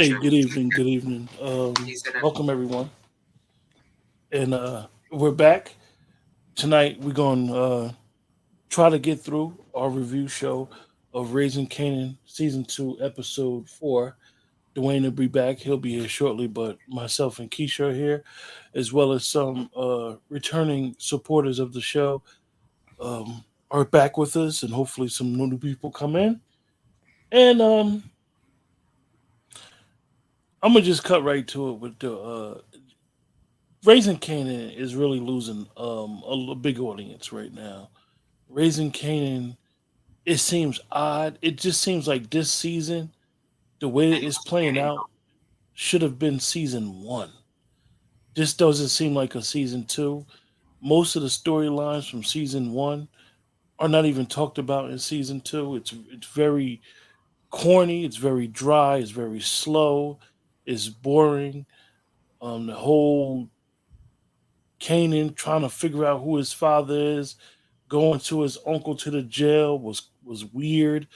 Hey, good evening. Good evening. Welcome everyone, and we're back tonight. We're going to try to get through our review show of Raising Kanan season 2, episode 4. Dwayne will be back. He'll be here shortly, but myself and Keisha are here, as well as some returning supporters of the show are back with us, and hopefully some new people come in. And I'm gonna just cut right to it with the Raising Canaan is really losing a big audience right now. Raising Canaan, it seems odd. It just seems like this season, the way that it's playing out, should have been season one. This doesn't seem like a season two. Most of the storylines from season one are not even talked about in season two. It's very corny. It's very dry. It's very slow. It's boring. The whole Kanan trying to figure out who his father is, going to his uncle to the jail was weird.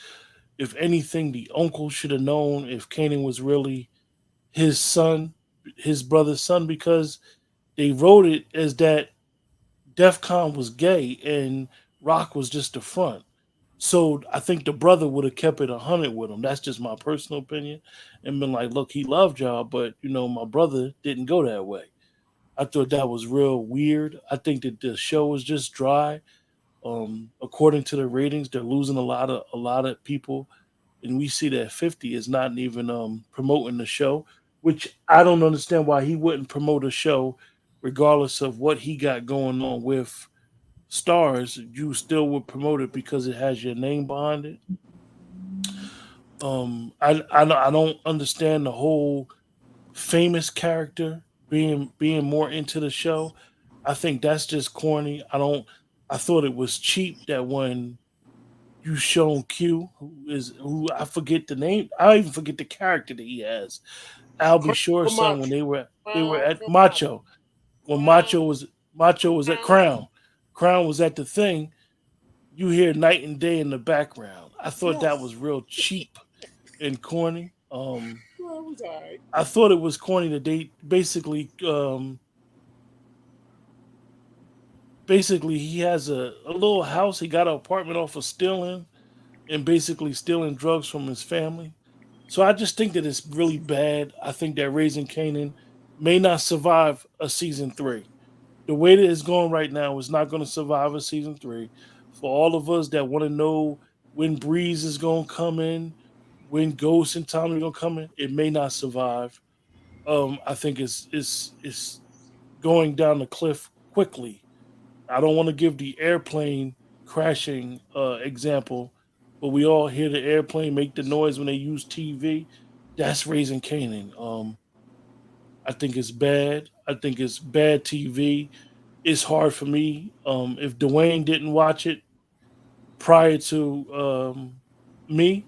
If anything, the uncle should have known if Kanan was really his son, his brother's son, because they wrote it as that DefCon was gay and Rock was just the front. So I think the brother would have kept it 100 with him. That's just my personal opinion, and been like, look, he loved y'all, but my brother didn't go that way. I thought that was real weird. I think that the show was just dry. According to the ratings, they're losing a lot of people, and we see that 50 is not even promoting the show, which I don't understand why he wouldn't promote a show, regardless of what he got going on with stars. You still would promote it because it has your name behind it. I don't understand the whole famous character being more into the show. I think that's just corny. I thought it was cheap that when you shown Q, who I forget the name, I even forget the character that he has. Albie Crown Shore's son when Macho. they were Crown at for Macho. Macho. When Crown, Macho was at crown. Crown. Crown was at the thing, you hear night and day in the background. I thought that Yes. was real cheap and corny. Well, it was alright. I thought it was corny that they basically he has a little house. He got an apartment off of stealing and basically stealing drugs from his family. So I just think that it's really bad. I think that Raising Canaan may not survive a season three. The way that it's going right now is not going to survive a season three. For all of us that want to know when Breeze is going to come in, when Ghost and Tommy are going to come in, it may not survive. I think it's going down the cliff quickly. I don't want to give the airplane crashing example, but we all hear the airplane make the noise when they use TV. That's Raising Canaan. I think it's bad. I think it's bad TV. It's hard for me. If Dwayne didn't watch it prior to me,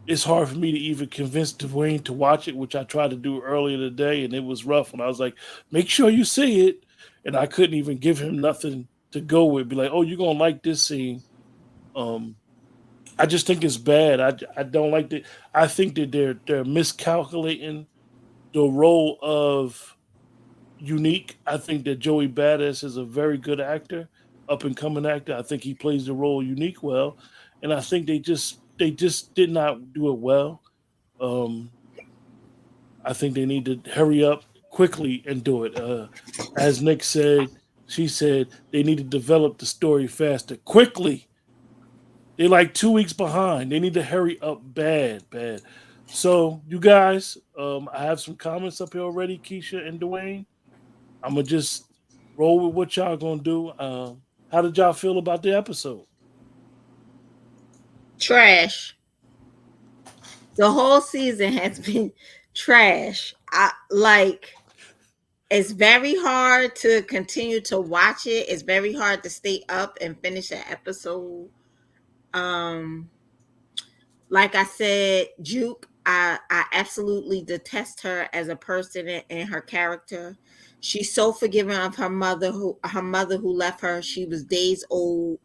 it's hard for me to even convince Dwayne to watch it, which I tried to do earlier today, and it was rough. And I was like, "Make sure you see it," and I couldn't even give him nothing to go with. Be like, "Oh, you're gonna like this scene." Um, I just think it's bad. I don't like that. I think that they're miscalculating the role of Unique. I think that Joey Badass is a very good actor, up and coming actor. I think he plays the role Unique well, and I think they just did not do it well. Um, I think they need to hurry up quickly and do it. As Nick said, she said they need to develop the story faster, quickly. They're like 2 weeks behind. They need to hurry up bad, bad. So you guys, I have some comments up here already, Keisha and Dwayne. I'm gonna just roll with what y'all gonna do. How did y'all feel about the episode? Trash. The whole season has been trash. I like it's very hard to continue to watch it. It's very hard to stay up and finish an episode. Um like I said, Juke, I absolutely detest her as a person and her character. She's so forgiving of her mother who left her. She was days old.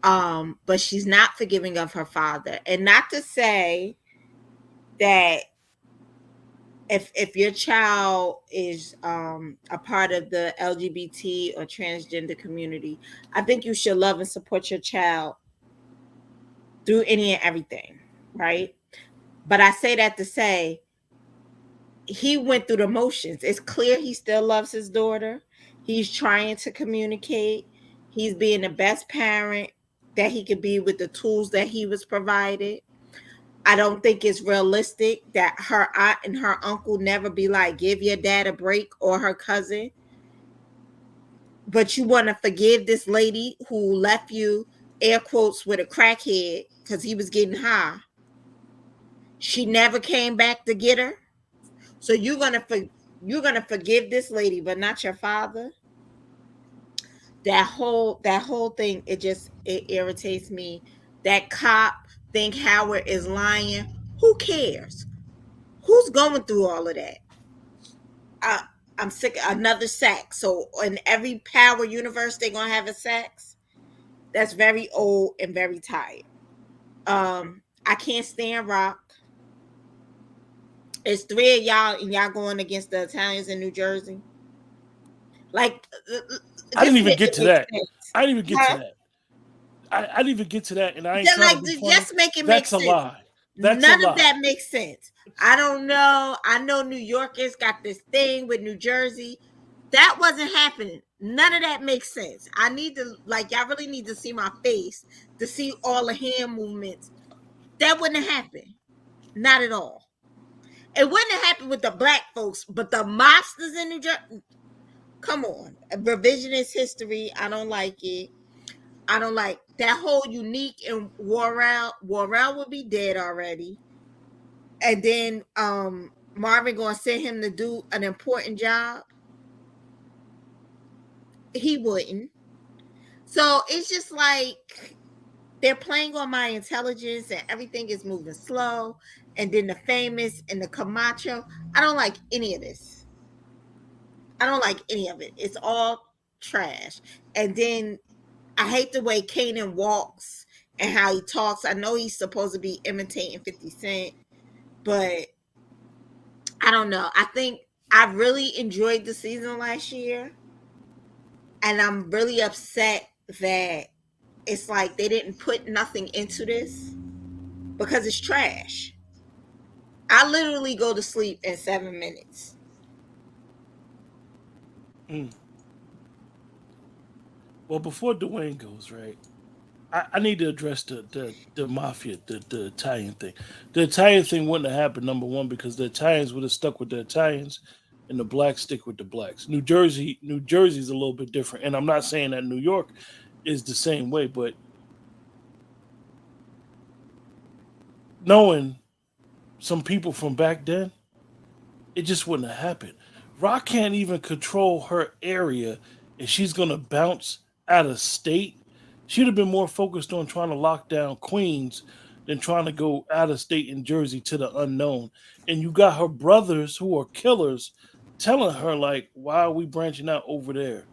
But she's not forgiving of her father. And not to say that if your child is a part of the LGBT or transgender community, I think you should love and support your child through any and everything, right? But I say that to say he went through the motions. It's clear he still loves his daughter. He's trying to communicate. He's being the best parent that he could be with the tools that he was provided. I don't think it's realistic that her aunt and her uncle never be like, give your dad a break, or her cousin. But you want to forgive this lady who left you, air quotes, with a crackhead because he was getting high. She never came back to get her. So you're gonna forgive this lady, but not your father. That whole thing, it irritates me. That cop think Howard is lying. Who cares? Who's going through all of that? I, I'm sick of another sex. So in every Power universe, they're gonna have a sex. That's very old and very tired. I can't stand Rock. It's three of y'all, and y'all going against the Italians in New Jersey. Like, I didn't just even make get it to make that. sense. I didn't even get to Huh? that. I didn't even get to that, and I ain't Just trying to like, be funny. just make it make That's a sense. lie. That's a None of lie. that makes sense. I don't know. I know New Yorkers got this thing with New Jersey. That wasn't happening. None of that makes sense. I need to, like, y'all really need to see my face to see all the hand movements. That wouldn't have happened. Not at all. It wouldn't have happened with the black folks, but the mobsters in New Jersey. Come on, revisionist history. I don't like it. I don't like that whole Unique and Warrell. Warrell would be dead already, and then Marvin gonna send him to do an important job. He wouldn't. So it's just like they're playing on my intelligence, and everything is moving slow. And then the famous and the Camacho. I don't like any of this. I don't like any of it. It's all trash. And then I hate the way Kanan walks and how he talks. I know he's supposed to be imitating 50 Cent, but I don't know. I think I really enjoyed the season last year, and I'm really upset that it's like they didn't put nothing into this because it's trash. I literally go to sleep in 7 minutes. Mm. Well, before Dwayne goes, right? I need to address the mafia, the Italian thing. The Italian thing wouldn't have happened, number one, because the Italians would have stuck with the Italians and the blacks stick with the blacks. New Jersey's a little bit different. And I'm not saying that New York is the same way, but knowing some people from back then, it just wouldn't have happened. Rock can't even control her area, and she's gonna bounce out of state. She'd have been more focused on trying to lock down Queens than trying to go out of state in Jersey to the unknown. And you got her brothers who are killers telling her like, "Why are we branching out over there?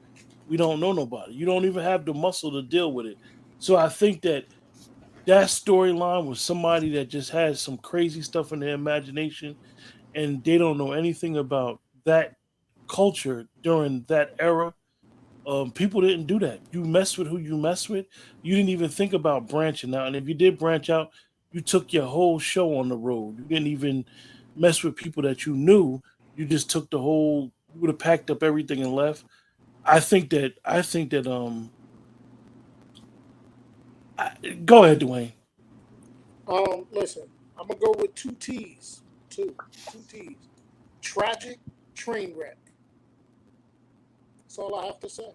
We don't know nobody. You don't even have the muscle to deal with it." So I think that storyline was somebody that just has some crazy stuff in their imagination and they don't know anything about that culture during that era. People didn't do that. You mess with who you mess with. You didn't even think about branching out. And if you did branch out, you took your whole show on the road. You didn't even mess with people that you knew. You just took the whole. You would have packed up everything and left. I think that. I think that. Go ahead, Dwayne. Listen, I'm gonna go with two T's. Two T's. Tragic train wreck. That's all I have to say.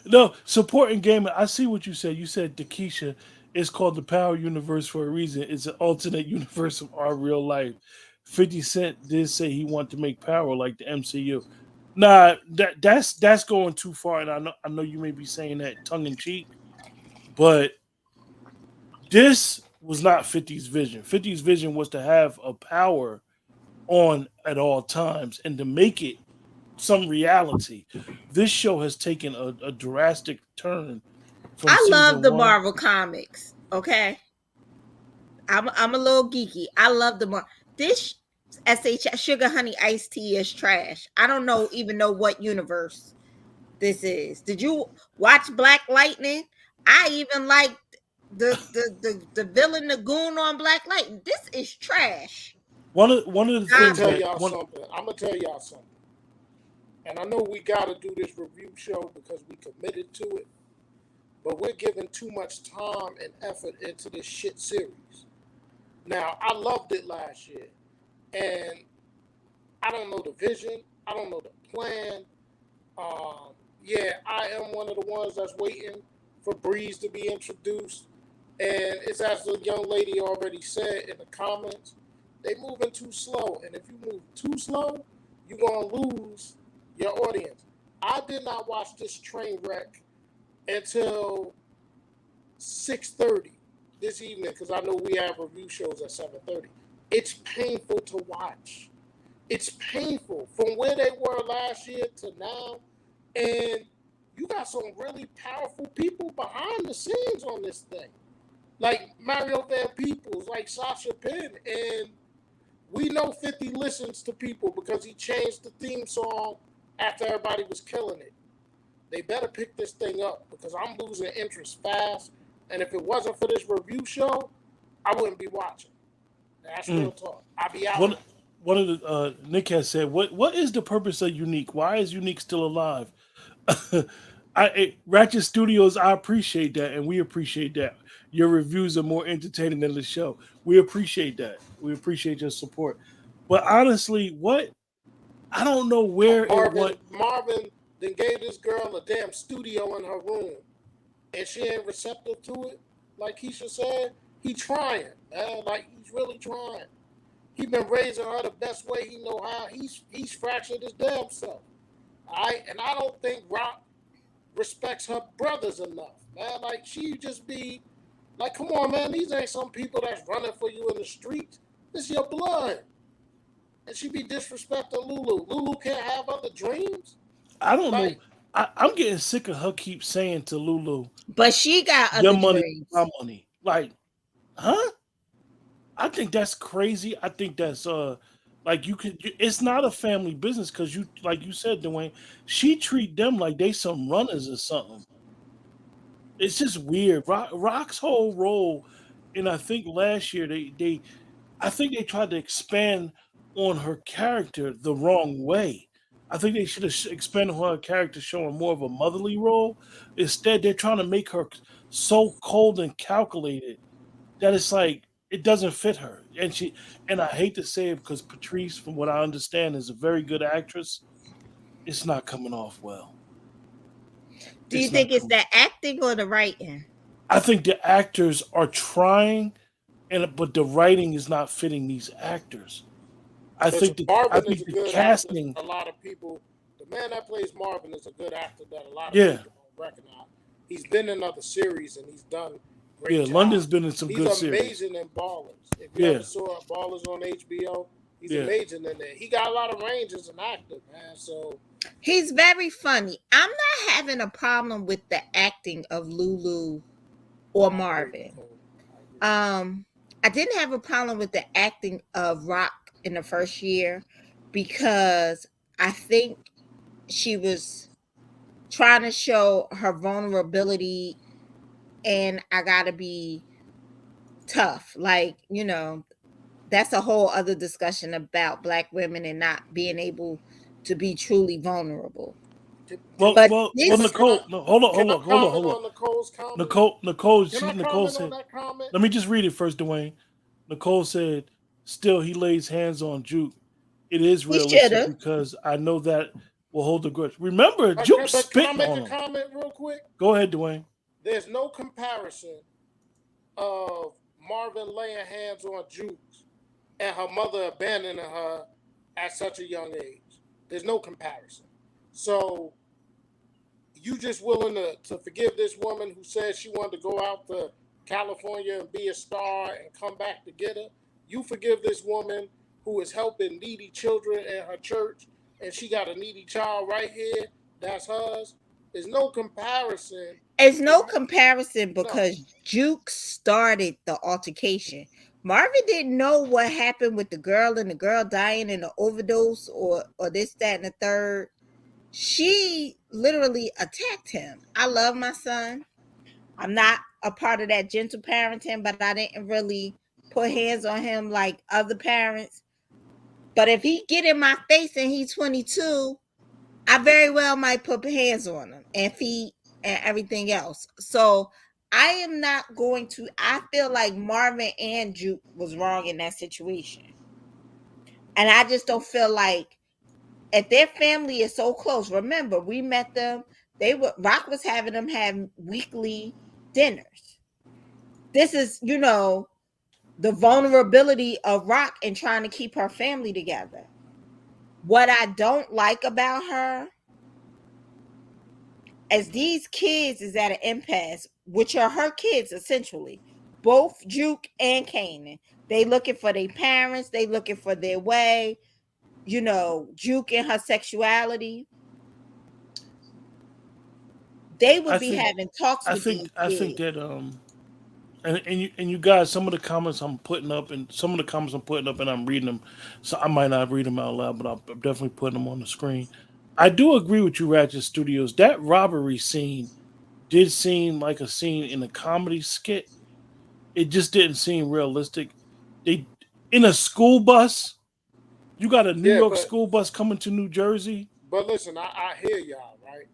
No, supporting gaming. I see what you said. You said Takesha is called the Power Universe for a reason. It's an alternate universe of our real life. 50 Cent did say he wanted to make Power like the MCU. Nah, that's going too far, and I know you may be saying that tongue in cheek, but this was not 50's vision. 50's vision was to have a power on at all times and to make it some reality. This show has taken a drastic turn from I love season the one. Marvel comics. Okay, I'm a little geeky. I love the this sugar honey iced tea is trash. I don't know even know what universe this is. Did you watch Black Lightning? I even like the villain, the goon on Black Lightning. This is trash. One of the I'm gonna things tell Um, that y'all one something. I'm gonna tell y'all something. And I know we gotta do this review show because we committed to it, but we're giving too much time and effort into this shit series. Now, I loved it last year, and I don't know the vision. I don't know the plan. Yeah, I am one of the ones that's waiting for Breeze to be introduced. And it's as the young lady already said in the comments, they moving too slow. And if you move too slow, you're gonna lose your audience. I did not watch this train wreck until 6:30 this evening because I know we have review shows at 7:30. It's painful to watch. It's painful from where they were last year to now. And you got some really powerful people behind the scenes on this thing. Like Mario Van Peebles, like Sasha Penn. And we know 50 listens to people because he changed the theme song after everybody was killing it. They better pick this thing up because I'm losing interest fast. And if it wasn't for this review show, I wouldn't be watching. That's real mm, talk. I'd be out. one one of the Nick has said, what is the purpose of Unique? Why is Unique still alive? Ratchet Studios, I appreciate that, and we appreciate that. Your reviews are more entertaining than the show. We appreciate that. We appreciate your support. But honestly, what I don't know where and what. Marvin then gave this girl a damn studio in her room, and she ain't receptive to it. Like Keisha said, he trying, man. Like he's really trying. He been raising her the best way he know how. He's fractured his damn self. All right, and I don't think Rock respects her brothers enough, man. Like she just be like, come on, man. These ain't some people that's running for you in the streets. This your blood, and she be disrespecting Lulu. Lulu can't have other dreams. I don't know. Like I'm getting sick of her keep saying to Lulu, but she got "Your other money, my dreams. money." Like, huh? I think that's crazy. I think that's like it's not a family business because you like you said, Dwayne, she treat them like they some runners or something. It's just weird. Rock's whole role, and I think last year they I think they tried to expand on her character the wrong way. I think they should have expanded on her character, showing more of a motherly role. Instead, they're trying to make her so cold and calculated that it's like it doesn't fit her. And I hate to say it because Patrice, from what I understand, is a very good actress. It's not coming off well. Do you It's not think it's coming. the acting or the writing? I think the actors are trying, and but the writing is not fitting these actors. listen, I Marvin is think a the good actor. casting, A lot of people, the man that plays Marvin is a good actor that a lot of yeah, people don't recognize. He's been in other series and he's done yeah. great London's jobs. been in some He's good series. amazing in Ballers. If you ever Yeah, saw Ballers on HBO, he's yeah. amazing in there. He got a lot of range as an actor, man. So He's very funny. I'm not having a problem with the acting of Lulu or I agree, Marvin. Nicole. I agree. Um, I didn't have a problem with the acting of Rock in the first year because I think she was trying to show her vulnerability, and I gotta be tough. Like, that's a whole other discussion about Black women and not being able to be truly vulnerable. Can, Well, But well, well. this, Nicole, no, hold on, can hold I on, hold on, comment hold on. on Nicole's comment? Nicole, Can I Nicole comment on said. that comment? Let me just read it first, Dwayne. Nicole said, "Still, he lays hands on Juke. It is he should realistic have. because I know that will hold the grudge. Remember, Juke But can I spitting make on a him. comment real quick? Go ahead, Dwayne. There's no comparison of Marvin laying hands on Jukes and her mother abandoning her at such a young age. There's no comparison. So you just willing to forgive this woman who said she wanted to go out to California and be a star and come back to get her? You forgive this woman who is helping needy children in her church and she got a needy child right here that's hers? There's no comparison It's to no comparison no. because Juke started the altercation. Marvin didn't know what happened with the girl and the girl dying in an overdose or this, that, and the third. She literally attacked him. I love my son. I'm not a part of that gentle parenting, but I didn't really put hands on him like other parents. But if he get in my face and he's 22, I very well might put hands on him and feet and everything else. So I am not going to. I feel like Marvin and Juke was wrong in that situation, and I just don't feel like if their family is so close. Remember, we met them. They were Rock was having them have weekly dinners. This is, the vulnerability of Rock and trying to keep her family together. What I don't like about her, as these kids is at an impasse, which are her kids essentially, both Juke and Kanan. They looking for their parents. They looking for their way. Juke and her sexuality. They would be having talks with these I think kids. that and you guys, some of the comments I'm putting up, and some of the comments I'm putting up, and I'm reading them. So I might not read them out loud, but I'm definitely putting them on the screen. I do agree with you, Ratchet Studios. That robbery scene did seem like a scene in a comedy skit. It just didn't seem realistic. They in a school bus. You got a New Yeah, York school bus coming to New Jersey. but listen, I hear y'all, right?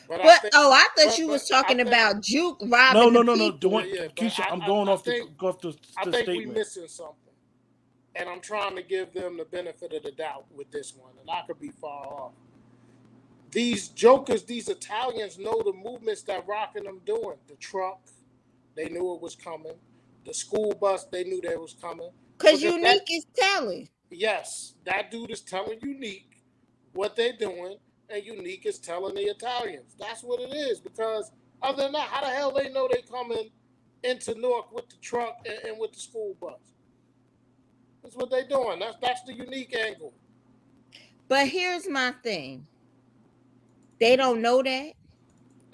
But I But think, I thought you but was I talking think, about Juke No, robbing no, the no, no. The people. yeah, one, yeah. But Keisha, I'm going off I the think we statement. missing something, and I'm trying to give them the benefit of the doubt with this one, and I could be far off. These jokers, these Italians know the movements that Rockin' them doing. The truck, they knew it was coming. The school bus, they knew that was coming. Because Because that, Unique is telling. yes, that dude is telling Unique what they're doing, and Unique is telling the Italians. That's what it is. Because other than that, how the hell they know they coming into Newark with the truck and with the school bus? That's what they doing. That's the Unique angle. But here's my thing. They don't know that.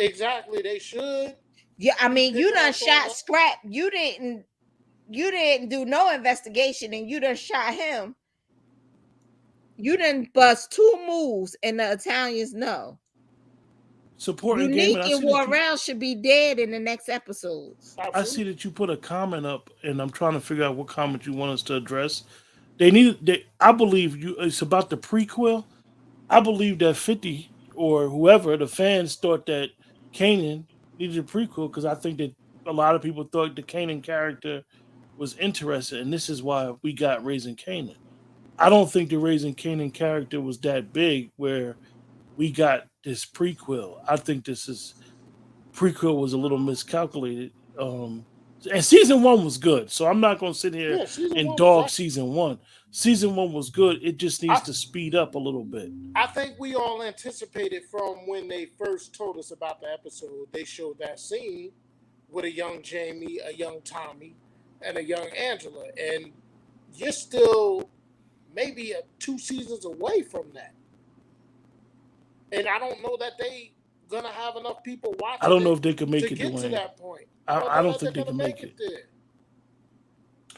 Exactly, they should Yeah, I be mean, you picking done up on shot that. Scrap. You didn't do no investigation and you done shot him. You done bust two moves and the Italians know. Supporting game, and Unique and War Round should be dead in the next episodes. I see Absolutely. that you put a comment up, and I'm trying to figure out what comment you want us to address. They need. I believe you. It's about the prequel. I believe that 50 or whoever the fans thought that Kanan needed a prequel because I think that a lot of people thought the Kanan character was interested, and this is why we got Raising Kanan. I don't think the Raising Kanan character was that big where we got this prequel. I think this is prequel was a little miscalculated. And season one was good, so I'm not going to sit here Yeah, season and one was dog excellent. season one. Season one was good. It just needs I to speed up a little bit. I think we all anticipated from when they first told us about the episode, they showed that scene with a young Jamie, a young Tommy, and a young Angela. And you're still maybe 2 seasons away from that. And I don't know that they gonna have enough people I watching don't know it if they could to make it, get to Dwayne. that point. I don't I know don't that they're think they gonna can make make it it.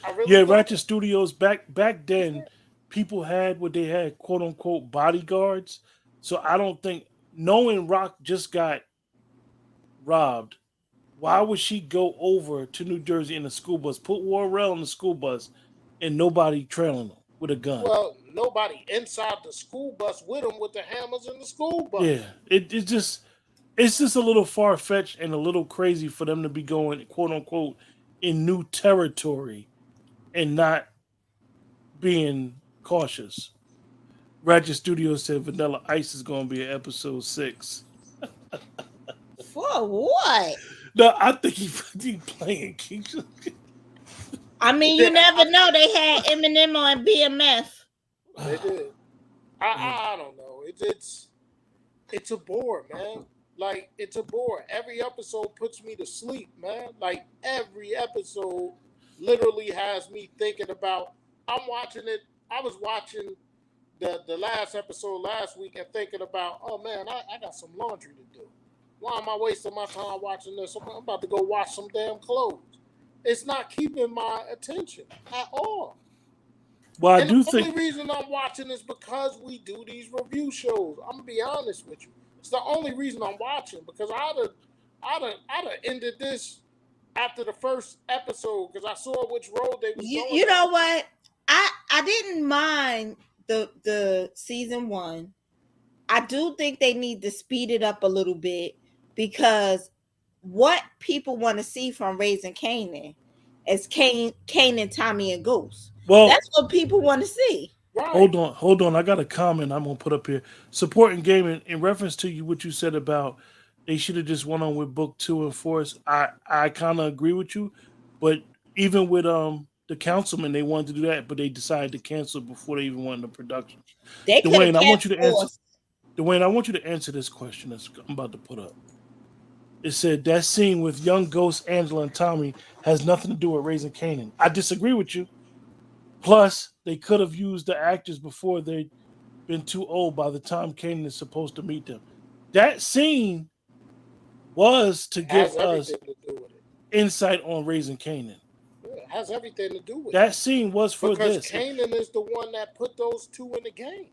there. I really Yeah, don't. Ratchet Studios back then, people had what they had, quote unquote bodyguards. So I don't think knowing Rock just got robbed, why would she go over to New Jersey in a school bus, put Warrell in the school bus, and nobody trailing them with a gun? Well, nobody inside the school bus with them with the hammers in the school Yeah, bus. it's just a little far fetched and a little crazy for them to be going quote unquote in new territory and not being cautious. Ratchet Studios said Vanilla Ice is going to be in episode 6. For what? No, I think he playing Keisha. I mean, you Yeah, never know. They had Eminem on BMF. they did. I don't know. It's a bore, man. Like it's a bore. Every episode puts me to sleep, man. Like every episode literally has me thinking about. I'm watching it. I was watching the last episode last week and thinking about, oh man, I got some laundry to do. Why am I wasting my time watching this? I'm about to go wash some damn clothes. it's not keeping my attention at all. Well, I And the do only think. reason I'm watching is because we do these review shows. I'm gonna be honest with you. It's the only reason I'm watching because I'd have ended this after the first episode because I saw which road they was going You down. know what? I didn't mind the season one. I do think they need to speed it up a little bit because what people want to see from Raising Canaan is Canaan, Tommy, and Ghost. Well, That's what people want to see. Right, hold on. I got a comment I'm gonna put up here. Supporting gaming in reference to you what you said about they should have just went on with book 2 and 4. I kind of agree with you, but even with the councilman, they wanted to do that, but they decided to cancel before they even went into production. They could have Dwayne, I want kept you to answer. Force. Dwayne, I want you to answer this question that's I'm about to put up. It said that scene with young Ghost, Angela, and Tommy has nothing to do with Raising Canaan. I disagree with you. Plus, they could have used the actors before they'd been too old by the time Kanan is supposed to meet them. That scene was to give has us everything to do with it. insight on Raising Canaan. Yeah, it has everything to do with it That scene was for because this. Kanan is the one that put those two in the game.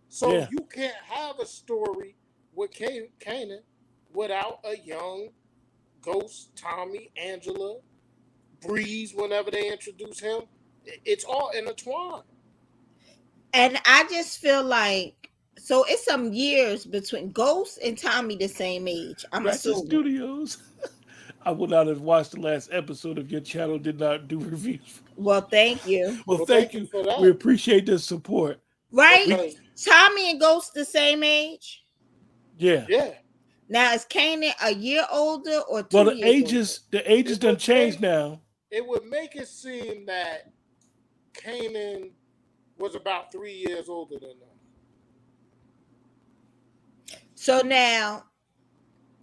So Yeah. you can't have a story with Kanan without a young Ghost, Tommy, Angela, Breeze. Whenever they introduce him, it's all intertwined. And I just feel like so it's some years between Ghost and Tommy the same age. I'm Ratchet assuming. Studios. I would not have watched the last episode if your channel did not do reviews. Well, thank you. Well, Well, thank thank you you. for We that. appreciate the support. Right? Because Tommy and Ghost the same age. Yeah. yeah, Now is Kanan a year older or Well, 2 years older? the ages It done would changed make- now. it would make it seem that Kanan was about 3 years older than them. So now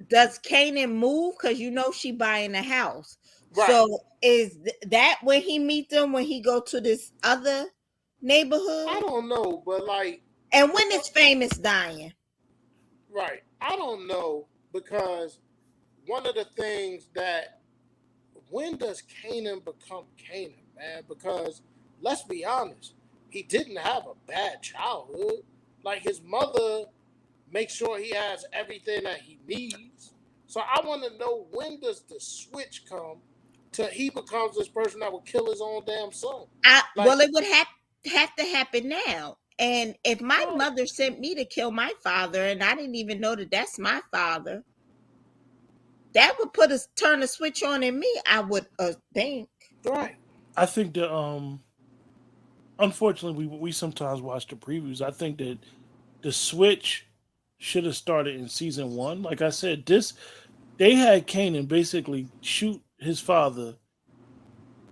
does Kanan move? Because you know she buying a house. Right. So is that when he meet them when he go to this other neighborhood? I don't know, but like, And when is Famous dying? right. I don't know because one of the things that when does Kanan become Kanan, man? Because let's be honest, he didn't have a bad childhood. Like his mother makes sure he has everything that he needs. So I want to know when does the switch come to he becomes this person that will kill his own damn son. Well, it would have to happen now. And if my Right. mother sent me to kill my father, and I didn't even know that that's my father, that would turn a switch on in me. I would think. Right. I think that unfortunately we sometimes watch the previews. I think that the switch should have started in season 1. Like I said, they had Kanan basically shoot his father,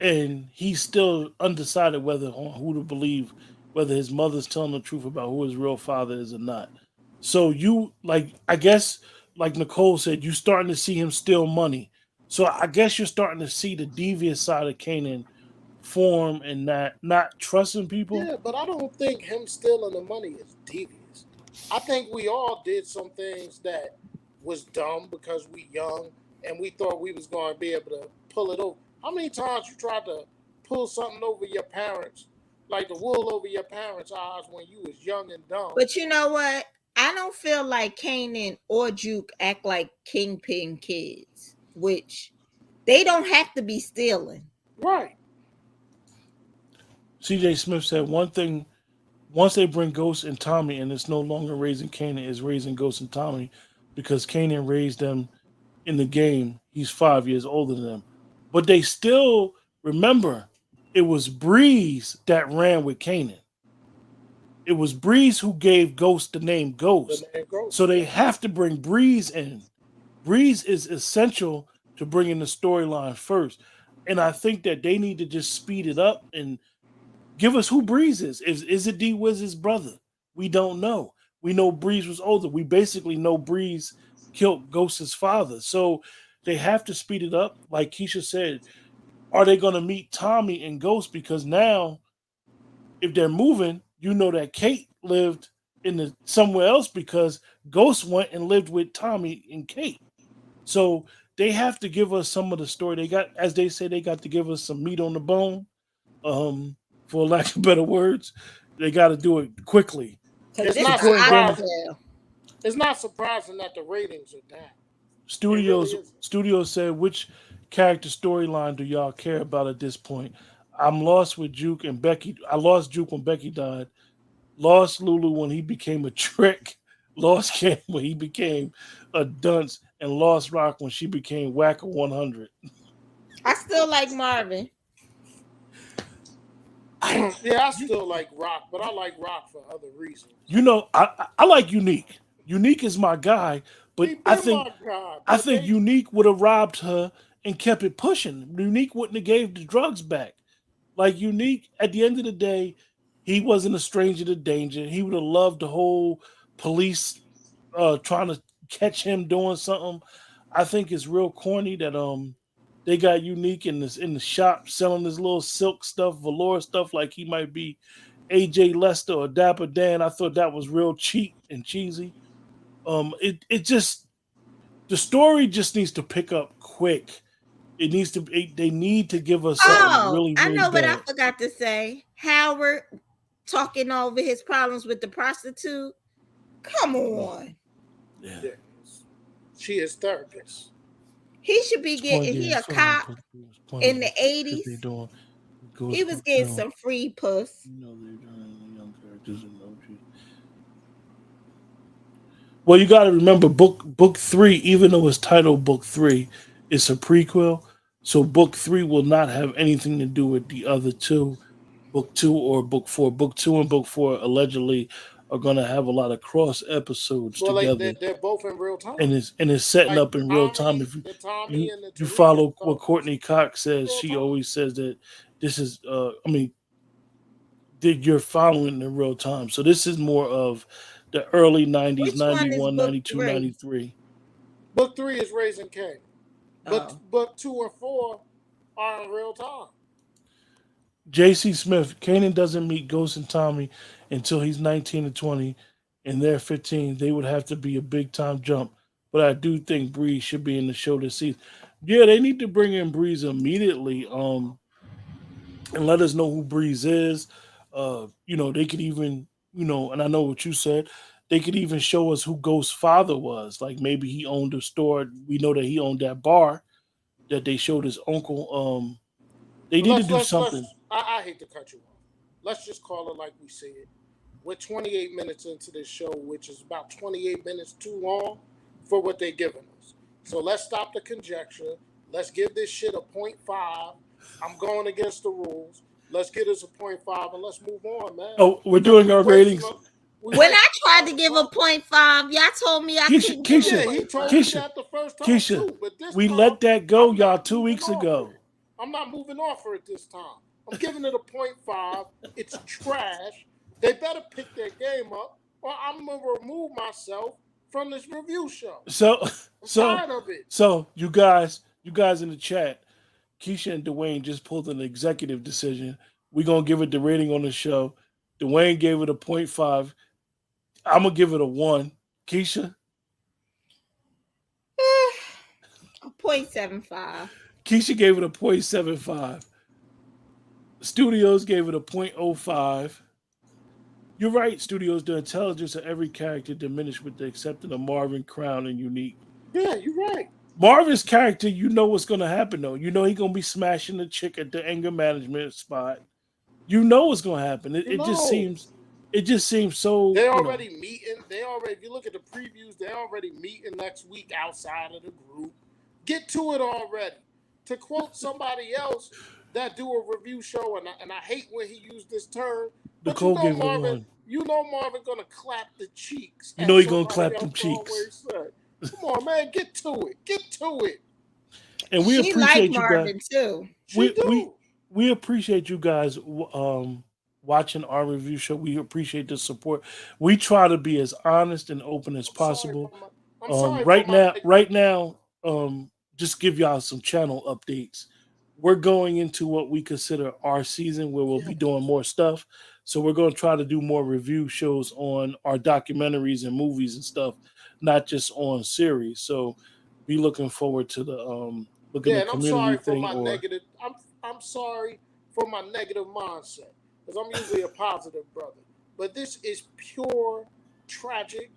and he's still undecided whether on who to believe, whether his mother's telling the truth about who his real father is or not. So you I guess like Nicole said, you starting to see him steal money. So I guess you're starting to see the devious side of Kanan form and not trusting people. Yeah, but I don't think him stealing the money is devious. I think we all did some things that was dumb because we young and we thought we was going to be able to pull it over. How many times you tried to pull something over your parents, like the wool over your parents' eyes when you was young and dumb? But you know what? I don't feel like Kanan or Juke act like kingpin kids, which they don't have to be stealing. Right. CJ Smith said one thing: once they bring Ghost and Tommy, and it's no longer raising Kanan, it's raising Ghost and Tommy, because Kanan raised them in the game. He's 5 years older than them, but they still remember it was Breeze that ran with Kanan. It was Breeze who gave Ghost the name Ghost. The name Ghost. So they have to bring Breeze in. Breeze is essential to bringing the storyline first. And I think that they need to just speed it up and give us who Breeze is. Is it D Wiz's brother? We don't know. We know Breeze was older. We basically know Breeze killed Ghost's father. So they have to speed it up. Like Keisha said, are they going to meet Tommy and Ghost? Because now, if they're moving, you know that Kate lived somewhere else because Ghost went and lived with Tommy and Kate. So they have to give us some of the story. They got, as they say, they got to give us some meat on the bone. Um, for lack of better words, they got to do it quickly. Because It's this To not the put them surprising. oxtail. It's not surprising that the ratings are down. It really studios isn't. studios said, which character storyline do y'all care about at this point? I'm lost with Juke and Becky. I lost Juke when Becky died. Lost Lulu when he became a trick. Lost Cam when he became a dunce, and lost Rock when she became Whacker 100. I still like Marvin. I Yeah, I you, still like Rock, but I like Rock for other reasons. you know I like Unique. Unique is my guy, but He been my guy, I but think they Unique would have robbed her and kept it pushing. Unique wouldn't have gave the drugs back. Like Unique, at the end of the day, he wasn't a stranger to danger. He would have loved the whole police trying to catch him doing something. I think it's real corny that they got Unique in the shop selling this little silk stuff, velour stuff, like he might be AJ Lester or Dapper Dan. I thought that was real cheap and cheesy. It just, the story just needs to pick up quick. It needs to. They need to give us something Oh, really I really know what I bad. forgot to say. Howard talking over his problems with the prostitute. Come on. Yeah. yeah, she is therapist. He should be Point getting, he game. a Someone cop put this point in of the the shit they 80s. doing. He Goes was book getting two. some free puss. You know they're doing young characters and OG. Well, you got to remember, book three, even though it's titled book three, it's a prequel. So book three will not have anything to do with the other two, book two or book four. Book two and book four allegedly are going to have a lot of cross episodes Well, like together, they're both in real time. and it's setting Like up in real time. If The Tommy you and the you Tariq and follow stuff, what it's Courtney Cox says, real she time. always says that this is I mean, that you're following in real time. So this is more of the early 90s, Which one is 91, book 92, three? 93. Book three is Raising King, but Oh. book two and four are in real time. JC Smith, Kanan doesn't meet Ghost and Tommy until he's 19 and 20, and they're 15. They would have to be a big time jump. But I do think Breeze should be in the show this season. Yeah, they need to bring in Breeze immediately. And let us know who Breeze is. They could even, and I know what you said, they could even show us who Ghost's father was. Like maybe he owned a store. We know that he owned that bar that they showed his uncle. They But need to do something. I hate to cut you off. Let's just call it like we see it. We're 28 minutes into this show, which is about 28 minutes too long for what they're giving us. So let's stop the conjecture. Let's give this shit a point 0.5. I'm going against the rules. Let's get us a point 0.5 and let's move on, man. Oh, we're Because doing our ratings. we When I wasting a tried lot to of give a time. point 0.5, y'all told me I Keisha, couldn't give a Keisha, Yeah, he point told me 0.5. Keisha, that the first time Keisha. too, but this We time let that go, I'm y'all, not 2 weeks moving off ago. it. I'm not moving off for it this time. I'm giving it a point 0.5. It's trash. They better pick their game up, or I'm gonna remove myself from this review show. So, I'm so, tired of it. so you guys in the chat, Keisha and Dwayne just pulled an executive decision. We're gonna give it the rating on the show. Dwayne gave it a point 0.5. I'm gonna give it a 1. Keisha, A 0.75. Keisha gave it a 0.75. Studios gave it a 0.05. You're right, Studios. The intelligence of every character diminished with the exception of Marvin, Crown, and Unique. Yeah, you're right. Marvin's character, you know what's gonna happen though. You know he's gonna be smashing the chick at the anger management spot. You know what's gonna happen. It, You it just know, seems, it just seems so. they already meeting. They already. If you look at the previews, they already meeting next week outside of the group. Get to it already. To quote somebody else that do a review show, and I hate when he used this term, but Nicole gave it a 1. You know Marvin gonna clap the cheeks, You know as he gonna somebody clap them else cheeks, always said. Come on, man, get to it. Get to it. and we She liked appreciate you guys. Marvin too. She We we do. we appreciate you guys watching our review show. We appreciate the support. We try to be as honest and open as I'm sorry possible. for my. I'm sorry for Right my. now, right now, just give y'all some channel updates. We're going into what we consider our season where we'll Yeah, be doing more stuff. So we're going to try to do more review shows on our documentaries and movies and stuff, not just on series. So be looking forward to the looking Yeah, at and I'm sorry community for thing my or negative. I'm sorry for my negative mindset because I'm usually a positive brother. But this is pure tragic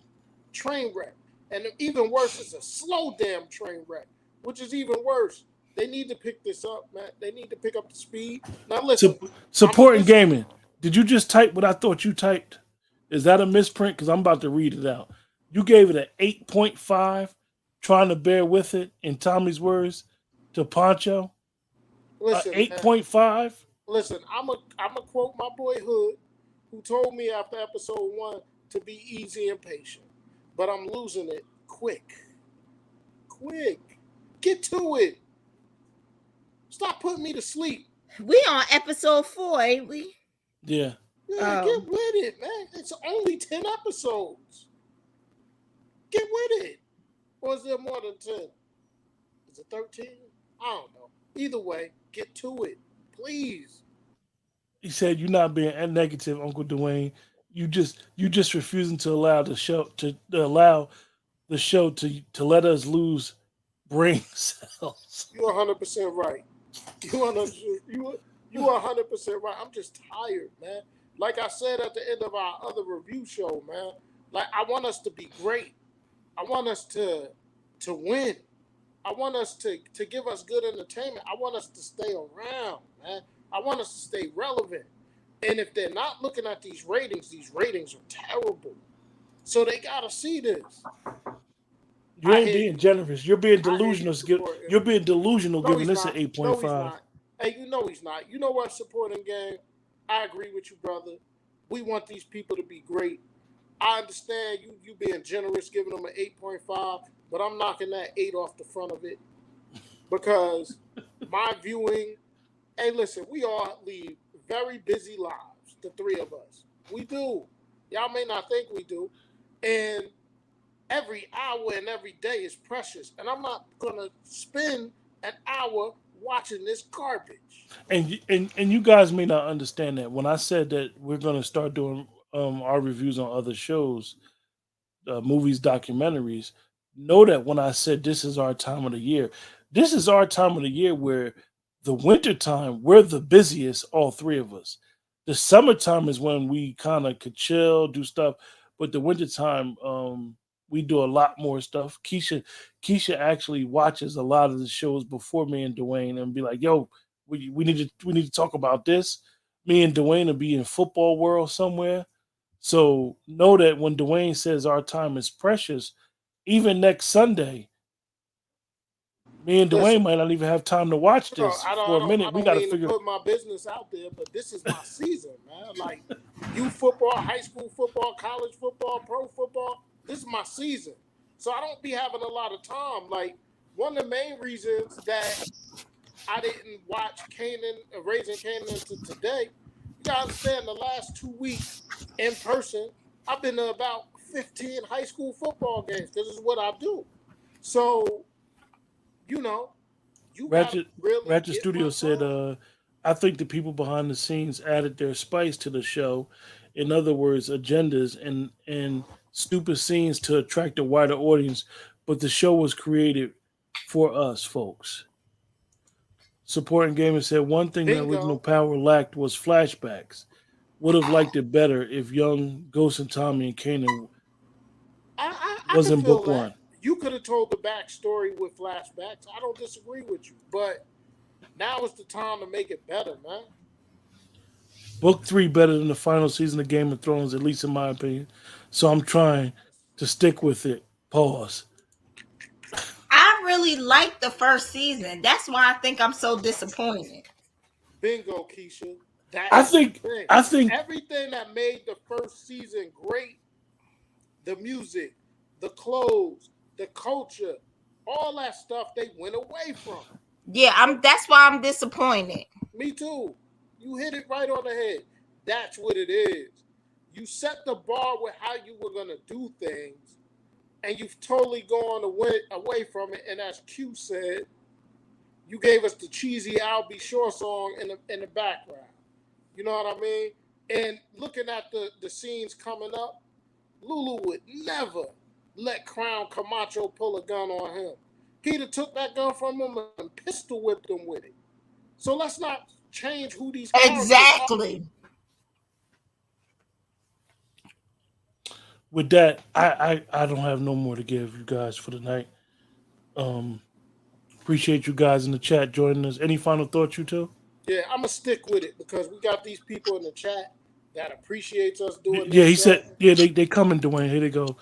train wreck, and even worse, it's a slow damn train wreck, which is even worse. They need to pick this up, man. They need to pick up the speed. Now listen, I'm a supporting listen. gaming. Did you just type what I thought you typed? Is that a misprint? Because I'm about to read it out. You gave it an 8.5, trying to bear with it, in Tommy's words, to Poncho. A Listen, man. 8.5? Listen. I'm a quote my boy Hood, who told me after episode one to be easy and patient, but I'm losing it quick. Quick. Get to it. Stop putting me to sleep. We on episode 4, ain't we? Yeah. Yeah, Oh, get with it, man. It's only 10 episodes. Get with it. Or is there more than 10? Is it 13? I don't know. Either way, get to it. Please. He said you're not being negative, Uncle Dwayne. You just refusing to allow the show to let us lose brain cells. You're 100% right. You are you are 100% right. I'm just tired, man. Like I said at the end of our other review show, man. Like I want us to be great. I want us to win. I want us to give us good entertainment. I want us to stay around, man. I want us to stay relevant. And if they're not looking at these ratings are terrible. So they gotta see this. You I ain't hear being you. generous. You're being I hear you delusional. supporting. You're being delusional No, giving he's this an not. No, he's 8.5. not. Hey, you know he's not. You know what, supporting game? I agree with you, brother. We want these people to be great. I understand you being generous, giving them an 8.5, but I'm knocking that 8 off the front of it because my viewing. Hey, listen, we all lead very busy lives, the three of us. We do. Y'all may not think we do. And every hour and every day is precious. And I'm not going to spend an hour watching this garbage. And you guys may not understand that when I said that we're gonna start doing our reviews on other shows, movies, documentaries. Know that when I said this is our time of the year, this is our time of the year where the winter time we're the busiest, all three of us. The summertime is when we kind of could chill, do stuff, but the wintertime, we do a lot more stuff. Keisha actually watches a lot of the shows before me and Dwayne, and be like, "Yo, we need to talk about this." Me and Dwayne will be in football world somewhere, so know that when Dwayne says our time is precious, even next Sunday, me and Listen, Dwayne might not even have time to watch bro, this for a I minute. We don't got to mean to figure. put my business out there, but this is my season, man. Like youth football, high school football, college football, pro football. This is my season, so I don't be having a lot of time. Like one of the main reasons that I didn't watch Kanan, Raising Kanan to today. You gotta understand the last 2 weeks in person, I've been to about 15 high school football games because it's what I do. So, you know, you gotta Ratchet really Ratchet get my Studio said, time. "I think the people behind the scenes added their spice to the show. In other words, agendas and stupid scenes to attract a wider audience. But the show was created for us, folks." Supporting Gamer said one thing the original Bingo. Power lacked was flashbacks. Would have liked it better if young Ghost and Tommy and Kanan I was can in feel book that. one. You could have told the backstory with flashbacks. I don't disagree with you, but now is the time to make it better, man. Book three better than the final season of Game of Thrones, at least in my opinion. So I'm trying to stick with it. Pause. I really liked the first season. That's why I think I'm so disappointed. Bingo, Keisha. That I is the think thing. I think Everything that made the first season great, the music, the clothes, the culture, all that stuff they went away from. Yeah, I'm. That's why I'm disappointed. Me too. You hit it right on the head. That's what it is. You set the bar with how you were gonna do things, and you've totally gone away from it. And as Q said, you gave us the cheesy "I'll Be Sure" song in the background. You know what I mean? And looking at the scenes coming up, Lulu would never let Crown Camacho pull a gun on him. Peter took that gun from him and pistol whipped him with it. So let's not change who these characters are. Exactly. With that, I don't have no more to give you guys for the night. Um, Appreciate you guys in the chat joining us. Any final thoughts, you two? Yeah, I'm gonna stick with it because we got these people in the chat that appreciates us doing Yeah, this he show. said. Yeah, they coming, Dwayne. Here they go.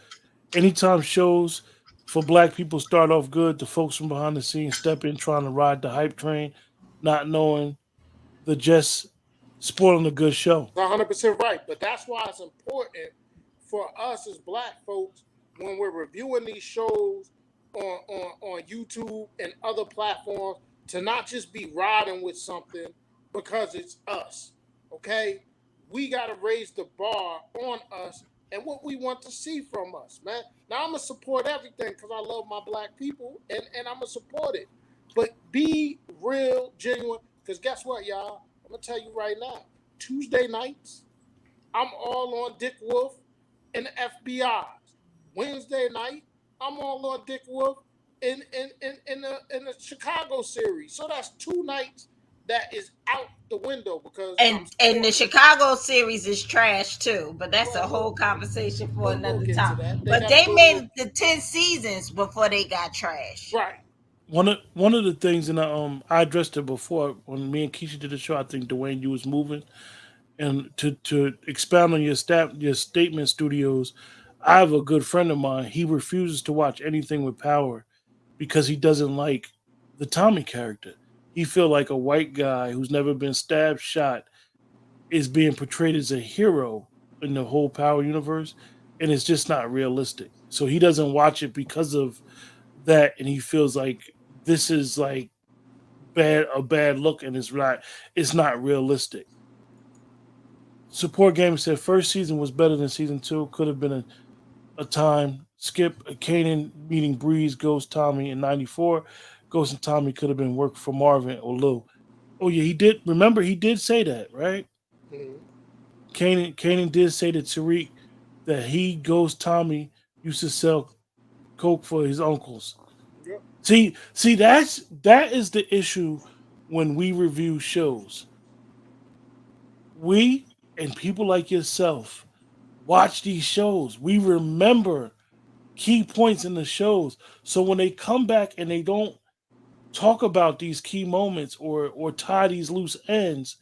Anytime shows for black people start off good, the folks from behind the scenes step in trying to ride the hype train, not knowing the just spoiling a good show. 100% right. But that's why it's important for us as black folks when we're reviewing these shows on YouTube and other platforms to not just be riding with something because it's us. Okay? We got to raise the bar on us and what we want to see from us, man. Now, I'm going to support everything because I love my black people and I'm going to support it. But be real, genuine, because guess what, y'all? I'm going to tell you right now. Tuesday nights, I'm all on Dick Wolf and the FBI's. Wednesday night, I'm all on Dick Wolf in the Chicago series. So that's 2 nights that is out the window because I'm And the supporting them. Chicago series is trash too, but that's a Well, whole conversation for we'll another get to time. that. They But got a they good made review. the 10 seasons before they got trash. Right. One of the things, and I addressed it before when me and Keisha did the show. I think Dwayne, you was moving, and to expound on your statement, studios. I have a good friend of mine. He refuses to watch anything with power because he doesn't like the Tommy character. He feel like a white guy who's never been stabbed, shot, is being portrayed as a hero in the whole Power universe, and it's just not realistic. So he doesn't watch it because of that, and he feels like this is like bad look, and it's not realistic. Support Gamer said first season was better than season two. Could have been a time skip. Kanan meeting Breeze, Ghost Tommy in '94. Ghost and Tommy could have been work for Marvin or Lou. Oh yeah, he did. Remember, he did say that, right? Mhm. Kanan did say to Tariq that he, Ghost Tommy, used to sell coke for his uncles. Yep. See, that is the issue when we review shows. We and people like yourself watch these shows. We remember key points in the shows. So when they come back and they don't talk about these key moments or tie these loose ends,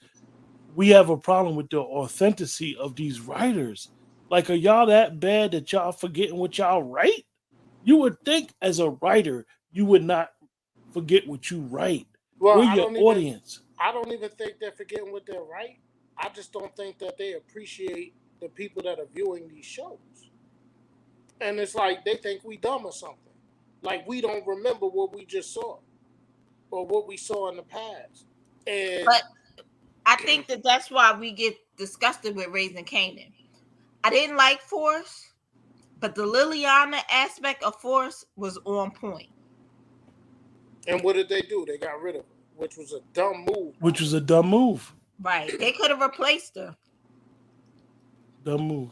we have a problem with the authenticity of these writers. Like, are y'all that bad that y'all forgetting what y'all write? You would think as a writer, you would not forget what you write. Well, We're your audience. I don't even think they're forgetting what they're right. I just don't think that they appreciate the people that are viewing these shows. And it's like they think we dumb or something. Like we don't remember what we just saw or what we saw in the past. And But I think that that's why we get disgusted with Raising Canaan. I didn't like Force, but the Liliana aspect of Force was on point. what did they do? They got rid of her, which was a dumb move, by Which the was way. a dumb move. Right. They could have replaced her. Dumb move.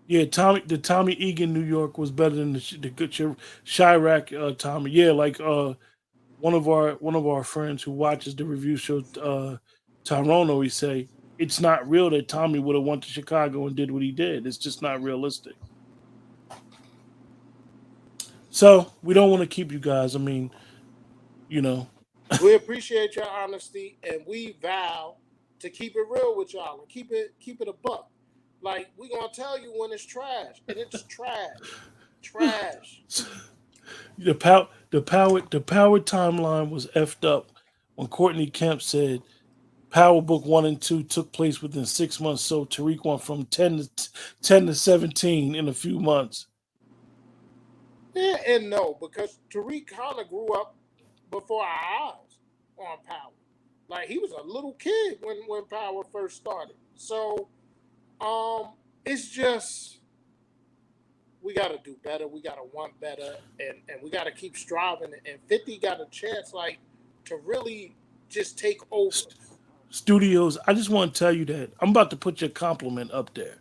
Yeah, Tommy Egan New York was better than the good Chirac Tommy. Yeah, like one of our friends who watches the review show, Tyrone always say it's not real that Tommy would have went to Chicago and did what he did. It's just not realistic. So we don't want to keep you guys. I mean, you know, We appreciate your honesty, and we vow to keep it real with y'all and keep it a buck. Like we gonna tell you when it's trash, and it's trash, trash. the power timeline was effed up when Courtney Kemp said Power Book 1 and 2 took place within 6 months, so Tariq went from 10 to 17 in a few months. Yeah, and no, because Tariq kind of grew up before our eyes on Power. Like he was a little kid when Power first started. So it's just we got to do better. We got to want better, and we got to keep striving. And 50 got a chance, like, to really just take over. Studios, I just want to tell you that I'm about to put your compliment up there.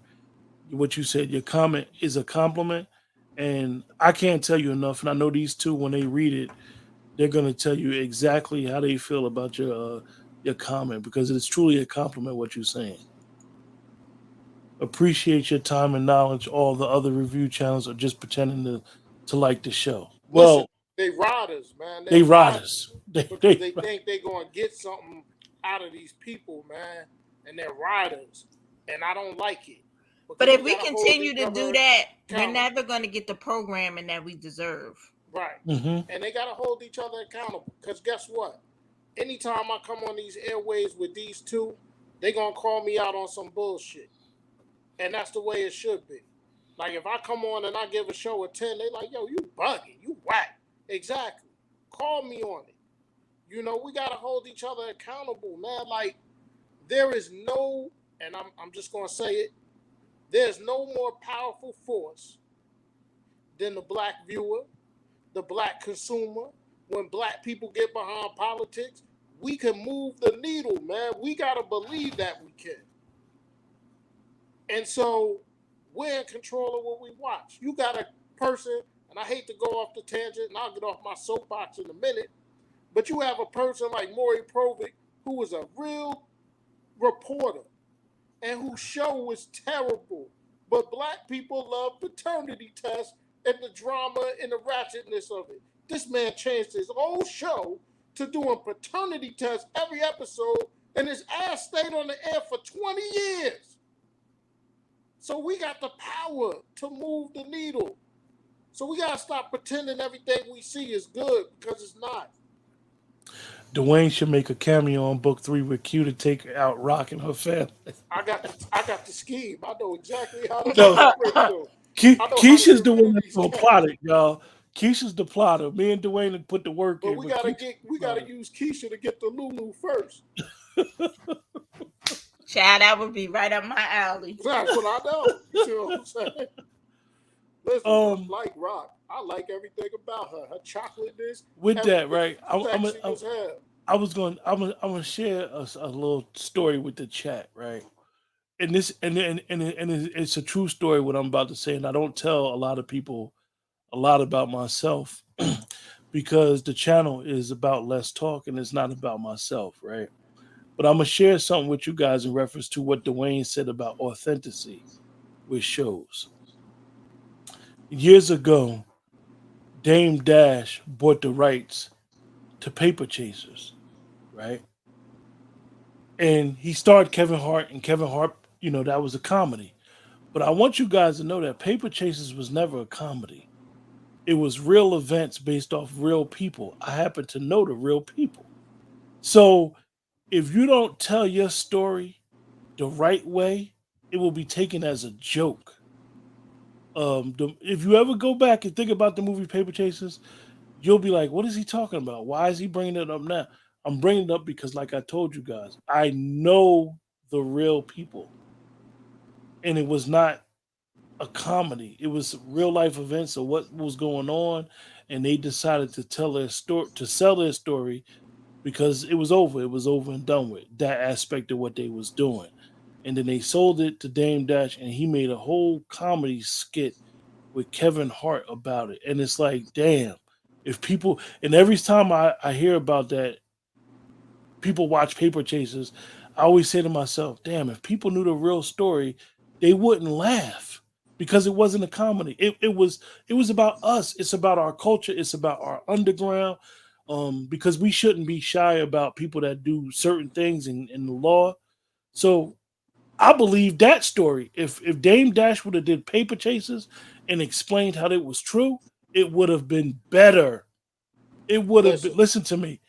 What you said, your comment is a compliment, And I can't tell you enough. And I know these two, when they read it, they're gonna tell you exactly how they feel about your comment because it's truly a compliment what you're saying. Appreciate your time and knowledge. All the other review channels are just pretending to like the show. Listen, Well, they riders, man. they They're riders riders. They, because they they think they're going to get something out of these people, man. And they're riders. And I don't like it But because if we we got to hold continue each to do other that, we're accountable. never going to get the programming that we deserve. Right. hmm And they got to hold each other accountable because guess what? Anytime I come on these airways with these two, they going to call me out on some bullshit. And that's the way it should be. Like if I come on and I give a show a 10, they like, yo, you bugging, you whack. Exactly. Call me on it. You know, we gotta hold each other accountable, man. Like there is no, and I'm just gonna say it, there's no more powerful force than the black viewer, the black consumer. When black people get behind politics, we can move the needle, man. We gotta believe that we can. And so we're in control of what we watch. You got a person, and I hate to go off the tangent, and I'll get off my soapbox in a minute, but you have a person like Maury Povich, who is a real reporter and whose show was terrible. But black people love paternity tests and the drama and the ratchetness of it. This man changed his whole show to doing paternity tests every episode, and his ass stayed on the air for 20 years. So we got the power to move the needle. So we gotta stop pretending everything we see is good because it's not. Dwayne should make a cameo on book 3 with Q to take out Rock and her family. I got the scheme. I know exactly how to No, infiltrate them. I know how to Keisha's get the rid one of that's these gonna cats. plot it, y'all. Keisha's the plotter. Me and Dwayne have put the work But in, we but gotta Keisha's get we the gotta plotter. use Keisha to get the Lulu first. Child, that would be right up my alley. That's what I know. You see what I'm saying? Listen, I Um, like Rock. I like everything about her. Her chocolateness, with that, everything. right? She's sexy as hell. I was going. I'm gonna share a little story with the chat, right? And this and it's a true story what I'm about to say, and I don't tell a lot of people a lot about myself because the channel is about less talk and it's not about myself, right? But I'm gonna share something with you guys in reference to what Dwayne said about authenticity with shows. Years ago, Dame Dash bought the rights to Paper Chasers, right? And he starred Kevin Hart, and Kevin Hart, that was a comedy. But I want you guys to know that Paper Chasers was never a comedy. It was real events based off real people. I happen to know the real people. So if you don't tell your story the right way, it will be taken as a joke. If you ever go back and think about the movie Paper Chasers, you'll be like, "What is he talking about? Why is he bringing it up now?" I'm bringing it up because, like I told you guys, I know the real people, and it was not a comedy. It was real life events of what was going on, and they decided to tell their story, to sell their story because it was over. It was over and done with that aspect of what they was doing. And then they sold it to Dame Dash, and he made a whole comedy skit with Kevin Hart about it. And it's like, damn, if people, and every time I hear about that, people watch Paper Chasers, I always say to myself, damn, if people knew the real story, they wouldn't laugh because it wasn't a comedy. It was about us. It's about our culture. It's about our underground. Because we shouldn't be shy about people that do certain things in the law. So I believe that story. If Dame Dash would have did Paper Chasers and explained how it was true, it would have been better. It would have been. Listen, Listen to me.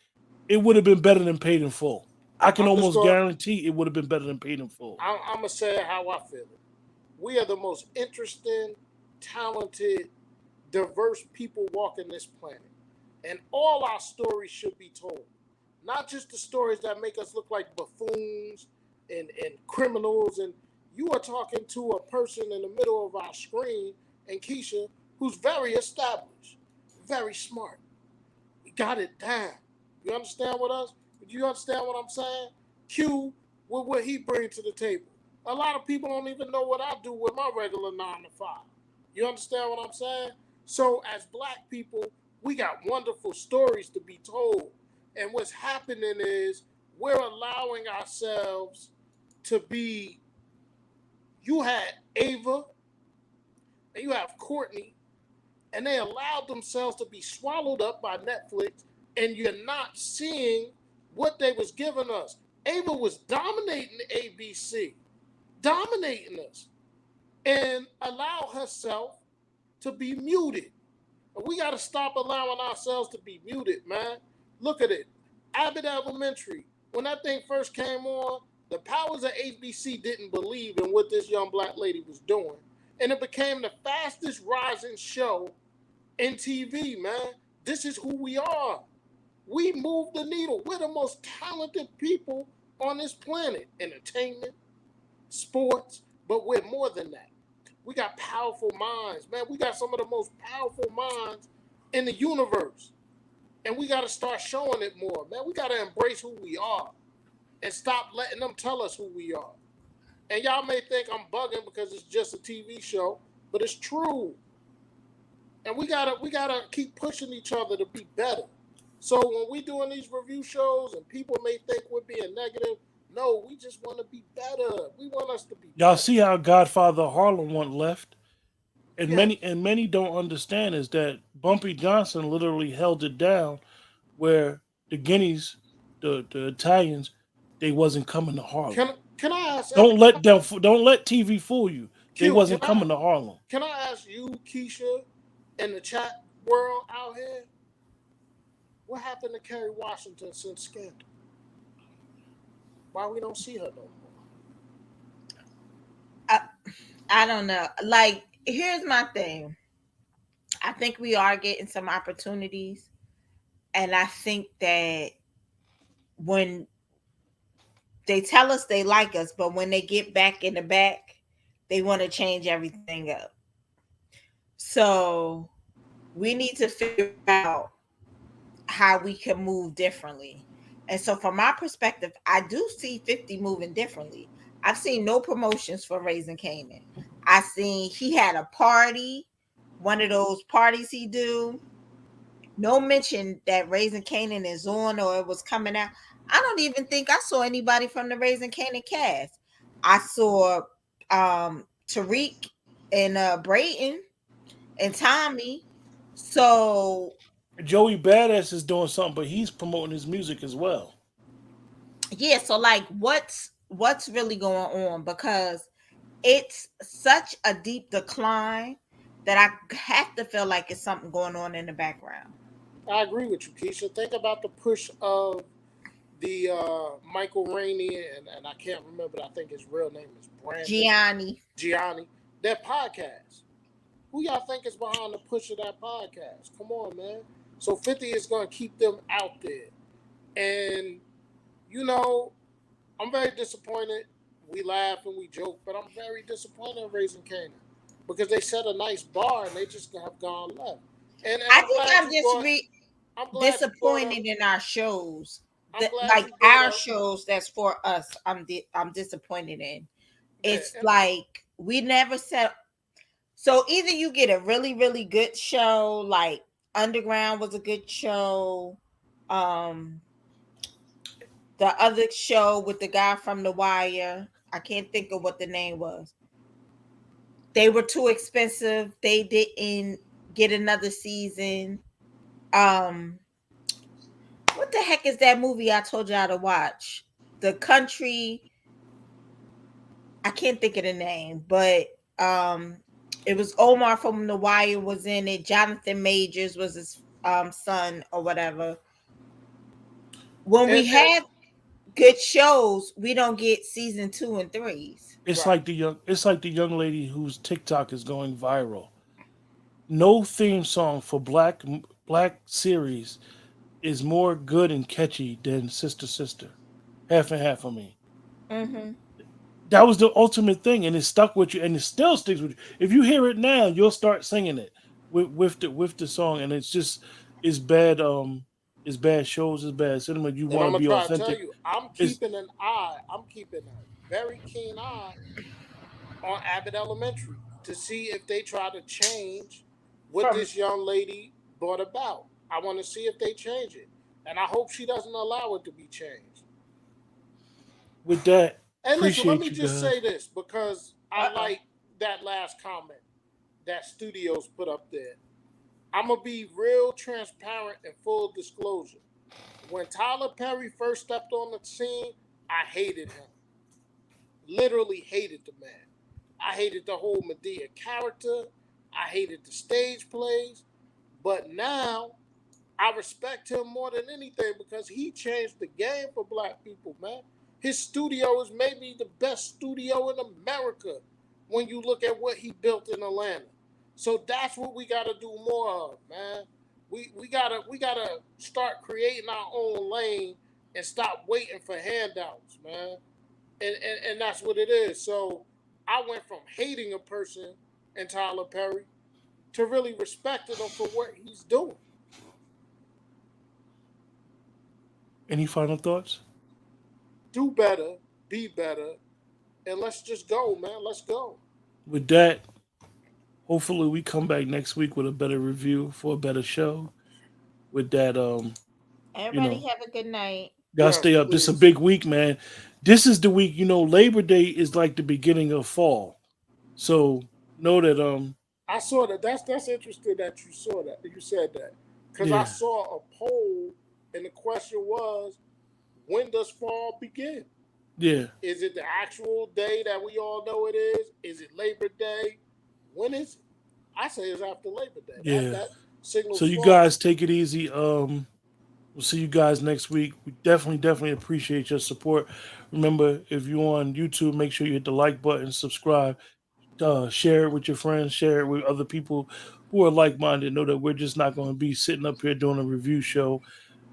It would have been better than Paid in Full. I can I'm just almost going. guarantee it would have been better than Paid in Full. I'm gonna say how I feel it. We are the most interesting, talented, diverse people walking this planet, and all our stories should be told. Not just the stories that make us look like buffoons and criminals. And you are talking to a person in the middle of our screen, and Keisha, who's very established, very smart. We got it down. You understand what us? Do you understand what I'm saying? Q, with what he brings to the table. A lot of people don't even know what I do with my regular 9 to 5. You understand what I'm saying? So as black people, we got wonderful stories to be told. And what's happening is we're allowing ourselves to be, you had Ava and you have Courtney, and they allowed themselves to be swallowed up by Netflix, and you're not seeing what they was giving us. Ava was dominating ABC, dominating us, and allow herself to be muted. And we got to stop allowing ourselves to be muted, man. Look at it. Abbott Elementary, when that thing first came on, the powers of ABC didn't believe in what this young black lady was doing. And it became the fastest rising show in TV, man. This is who we are. We move the needle. We're the most talented people on this planet. Entertainment, sports, but we're more than that. We got powerful minds, man. We got some of the most powerful minds in the universe. And we got to start showing it more, man. We got to embrace who we are and stop letting them tell us who we are. And y'all may think I'm bugging because it's just a TV show, but it's true. And we gotta keep pushing each other to be better. So when we doing these review shows and people may think we're being negative, no, we just want to be better. We want us to be Y'all better. see how Godfather Harlem went left? And Yes. many don't understand is that Bumpy Johnson literally held it down where the Guineas, the Italians, they wasn't coming to Harlem. Can I ask Don't everybody? let them don't let TV fool you. They Q, wasn't coming to Harlem. can I ask you, Keisha, in the chat world out here, what happened to Kerry Washington since Scandal? Why we don't see her no more? I, I don't know. Like, here's my thing. I think we are getting some opportunities, and I think that when they tell us they like us, but when they get back in the back, they want to change everything up. So we need to figure out how we can move differently. And so, from my perspective, I do see 50 moving differently. I've seen no promotions for Raising Canaan. I seen he had a party, one of those parties he do. No mention that Raising Canaan is on or it was coming out. I don't even think I saw anybody from the Raising Canaan cast. I saw Tariq and Brayton and Tommy. So Joey Badass is doing something, but he's promoting his music as well. yeah, so like what's really going on? Because it's such a deep decline that I have to feel like it's something going on in the background. I agree with you, Keisha. Think about the push of the Michael Rainey and I can't remember. I think his real name is Brandon Gianni. Gianni. Their podcast. Who y'all think is behind the push of that podcast? Come on, man. So 50 is going to keep them out there. And, you know, I'm very disappointed. We laugh and we joke, but I'm very disappointed in Raising Canaan because they set a nice bar and they just have gone left. And I I'm think glad I'm you just brought. I'm glad you brought up. disappointed in our shows. I'm glad Like you brought our up. shows that's for us, I'm disappointed in. Yeah, It's like we never said. So either you get a really really good show, like Underground was a good show. Um, the other show with the guy from The Wire, I can't think of what the name was. They were too expensive. They didn't get another season. Um, what the heck is that movie I told y'all to watch? The country, I can't think of the name, but it was Omar from The Wire was in it. Jonathan Majors was his son or whatever. When we and have good shows, we don't get season 2 and 3s. right. It's like the young lady whose TikTok is going viral. No theme song for black series is more good and catchy than Sister Sister. Half and half for me. Mm-hmm. That was the ultimate thing, and it stuck with you, and it still sticks with you. If you hear it now, you'll start singing it with the song, and it's bad. It's bad shows, it's bad cinema. You And want I'm to gonna be try to tell authentic. you, I'm It's keeping an eye. I'm keeping a very keen eye on Abbott Elementary. to see if they try to change what From this young lady brought about. I want to see if they change it. And I hope she doesn't allow it to be changed. with that, Hey, listen, let me appreciate you just guys. say this because I like that last comment that Studios put up there. I'm going to be real transparent and full disclosure. When Tyler Perry first stepped on the scene, I hated him. Literally hated the man. I hated the whole Medea character. I hated the stage plays. But now I respect him more than anything because he changed the game for black people, man. His studio is maybe the best studio in America when you look at what he built in Atlanta. So that's what we gotta do more of, man. We gotta start creating our own lane and stop waiting for handouts, man. And that's what it is. So I went from hating a person in Tyler Perry to really respecting him for what he's doing. Any final thoughts? Do better, be better, and let's just go, man. Let's go. With that, hopefully we come back next week with a better review for a better show. With that, you Everybody know, have a good night. gotta Yes, stay up. This is a please. big week, man. This is the week, Labor Day is like the beginning of fall. So know that I saw that. That's interesting that you saw that. You said that because I yeah, saw a poll, and the question was, when does fall begin? yeah, Is it the actual day that we all know it is? Is it Labor Day? When is it? I say it's after Labor Day. That yeah. that So signals you fall. guys take it easy. We'll see you guys next week. We definitely appreciate your support. Remember, if you're on YouTube, make sure you hit the like button, subscribe, share it with your friends, share it with other people who are like-minded. Know that we're just not going to be sitting up here doing a review show,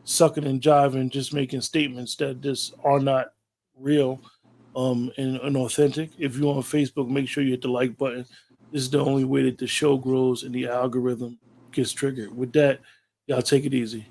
sucking and jiving, just making statements that just are not real and authentic. If you're on Facebook, make sure you hit the like button. This is the only way that the show grows and the algorithm gets triggered. With that, y'all take it easy.